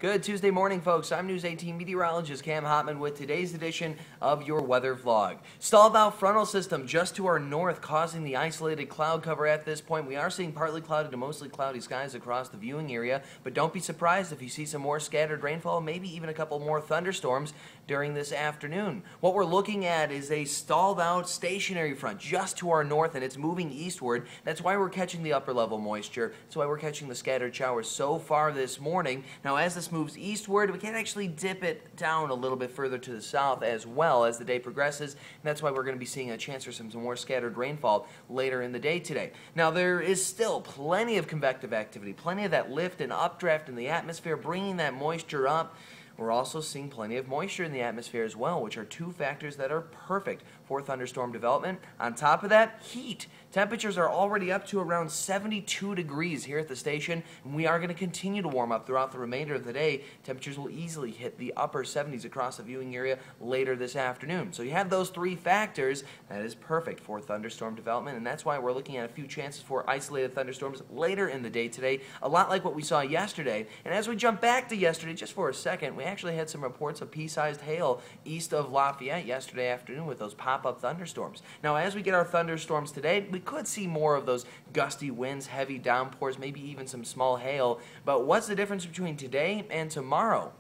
Good Tuesday morning, folks. I'm News 18 meteorologist Cam Hotman with today's edition of your weather vlog. Stalled out frontal system just to our north, causing the isolated cloud cover at this point. We are seeing partly cloudy to mostly cloudy skies across the viewing area, but don't be surprised if you see some more scattered rainfall, maybe even a couple more thunderstorms during this afternoon. What we're looking at is a stalled out stationary front just to our north, and it's moving eastward. That's why we're catching the upper level moisture. That's why we're catching the scattered showers so far this morning. Now, as this moves eastward, we can actually dip it down a little bit further to the south as well as the day progresses, and that's why we're going to be seeing a chance for some more scattered rainfall later in the day today. Now, there is still plenty of convective activity, plenty of that lift and updraft in the atmosphere, bringing that moisture up. We're also seeing plenty of moisture in the atmosphere as well, which are two factors that are perfect for thunderstorm development. On top of that, heat. Temperatures are already up to around 72 degrees here at the station, and we are going to continue to warm up throughout the remainder of the day. Temperatures will easily hit the upper 70s across the viewing area later this afternoon. So you have those three factors. That is perfect for thunderstorm development, and that's why we're looking at a few chances for isolated thunderstorms later in the day today, a lot like what we saw yesterday. And as we jump back to yesterday just for a second, we actually had some reports of pea-sized hail east of Lafayette yesterday afternoon with those pop-up thunderstorms. Now, as we get our thunderstorms today, we could see more of those gusty winds, heavy downpours, maybe even some small hail. But what's the difference between today and tomorrow?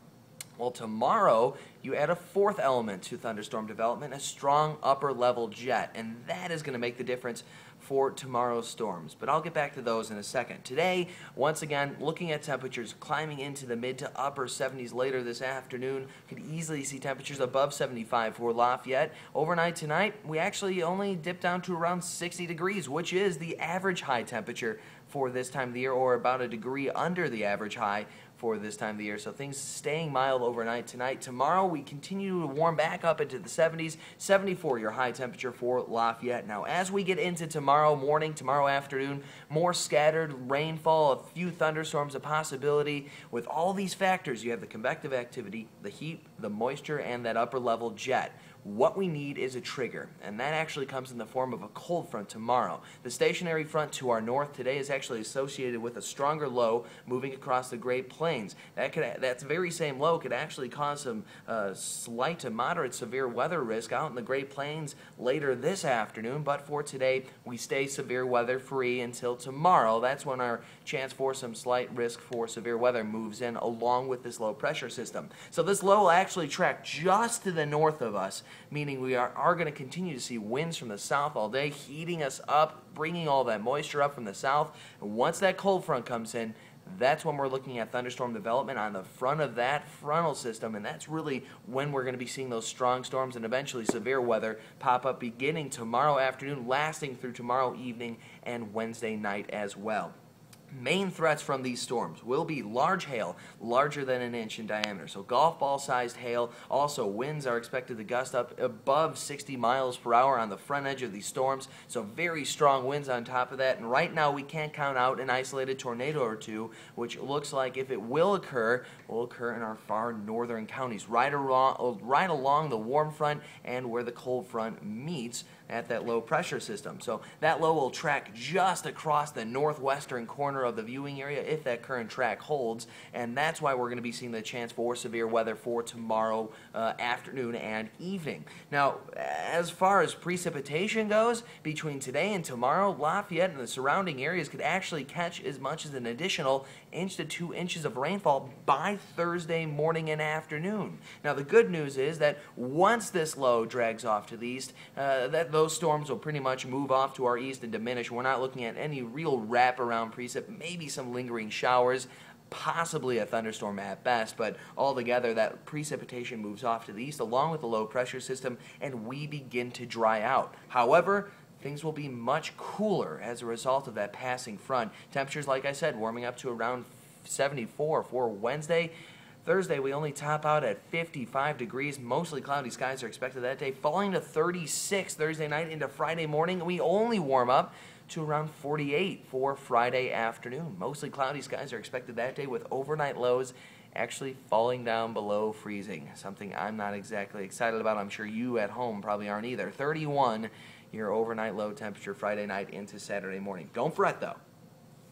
Well, tomorrow, you add a fourth element to thunderstorm development, a strong upper-level jet, and that is going to make the difference for tomorrow's storms. But I'll get back to those in a second. Today, once again, looking at temperatures climbing into the mid to upper 70s later this afternoon. Could easily see temperatures above 75 for Lafayette. Overnight tonight, we actually only dip down to around 60 degrees, which is the average high temperature for this time of the year, or about a degree under the average high for this time of the year. So things staying mild overnight tonight. Tomorrow we continue to warm back up into the 70s, 74 your high temperature for Lafayette. Now as we get into tomorrow morning, tomorrow afternoon, more scattered rainfall, a few thunderstorms a possibility. With all these factors, you have the convective activity, the heat, the moisture, and that upper level jet. What we need is a trigger, and that actually comes in the form of a cold front tomorrow. The stationary front to our north today is actually associated with a stronger low moving across the Great Plains. That very same low could actually cause some slight to moderate severe weather risk out in the Great Plains later this afternoon, but for today, we stay severe weather free until tomorrow. That's when our chance for some slight risk for severe weather moves in along with this low pressure system. So this low will actually track just to the north of us, meaning we are going to continue to see winds from the south all day, heating us up, bringing all that moisture up from the south. And once that cold front comes in, that's when we're looking at thunderstorm development on the front of that frontal system, and that's really when we're going to be seeing those strong storms and eventually severe weather pop up beginning tomorrow afternoon, lasting through tomorrow evening and Wednesday night as well. Main threats from these storms will be large hail, larger than an inch in diameter. So golf ball sized hail. Also, winds are expected to gust up above 60 miles per hour on the front edge of these storms. So very strong winds on top of that. And right now we can't count out an isolated tornado or two, which looks like if it will occur in our far northern counties, right along the warm front and where the cold front meets at that low pressure system. So that low will track just across the northwestern corner of the viewing area if that current track holds, and that's why we're going to be seeing the chance for severe weather for tomorrow afternoon and evening. Now, as far as precipitation goes, between today and tomorrow, Lafayette and the surrounding areas could actually catch as much as an additional 1 to 2 inches of rainfall by Thursday morning and afternoon. Now, the good news is that once this low drags off to the east, those storms will pretty much move off to our east and diminish. We're not looking at any real wraparound precip, maybe some lingering showers, possibly a thunderstorm at best, but altogether that precipitation moves off to the east along with the low pressure system, and we begin to dry out. However, things will be much cooler as a result of that passing front. Temperatures, like I said, warming up to around 74 for Wednesday. Thursday, we only top out at 55 degrees. Mostly cloudy skies are expected that day, falling to 36 Thursday night into Friday morning. We only warm up to around 48 for Friday afternoon. Mostly cloudy skies are expected that day with overnight lows actually falling down below freezing, something I'm not exactly excited about. I'm sure you at home probably aren't either. 31 your overnight low temperature Friday night into Saturday morning. Don't fret though.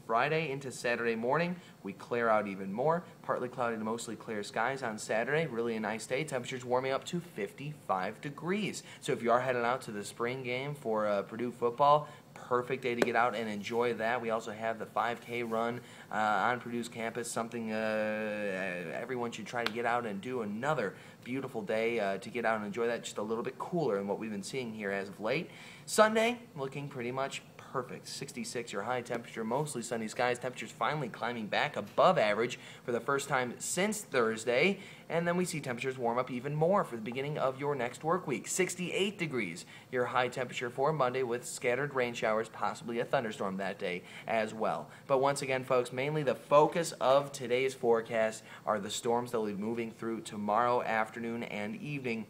Friday into Saturday morning, we clear out even more. Partly cloudy to mostly clear skies on Saturday. Really a nice day. Temperatures warming up to 55 degrees. So if you are heading out to the spring game for Purdue football, perfect day to get out and enjoy that. We also have the 5K run on Purdue's campus, something everyone should try to get out and do. Another beautiful day to get out and enjoy that, just a little bit cooler than what we've been seeing here as of late. Sunday, looking pretty much perfect. 66 your high temperature, mostly sunny skies. Temperatures finally climbing back above average for the first time since Thursday. And then we see temperatures warm up even more for the beginning of your next work week. 68 degrees your high temperature for Monday with scattered rain showers, possibly a thunderstorm that day as well. But once again, folks, mainly the focus of today's forecast are the storms that will be moving through tomorrow afternoon and evening.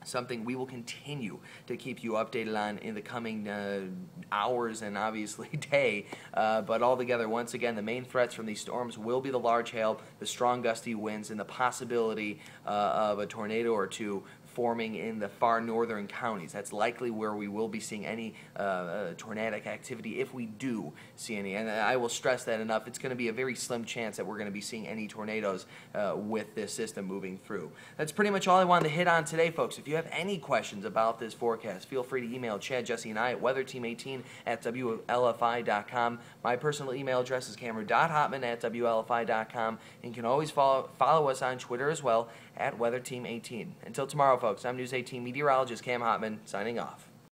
Something we will continue to keep you updated on in the coming hours and obviously day. But altogether, once again, the main threats from these storms will be the large hail, the strong gusty winds, and the possibility of a tornado or two forming in the far northern counties. That's likely where we will be seeing any tornadic activity if we do see any. And I will stress that enough. It's going to be a very slim chance that we're going to be seeing any tornadoes with this system moving through. That's pretty much all I wanted to hit on today, folks. If you have any questions about this forecast, feel free to email Chad, Jesse, and I at weatherteam18@WLFI.com. My personal email address is cameron.hotman@WLFI.com. And you can always follow us on Twitter as well at weatherteam18. Until tomorrow, folks, I'm News 18 meteorologist Cam Hotman signing off.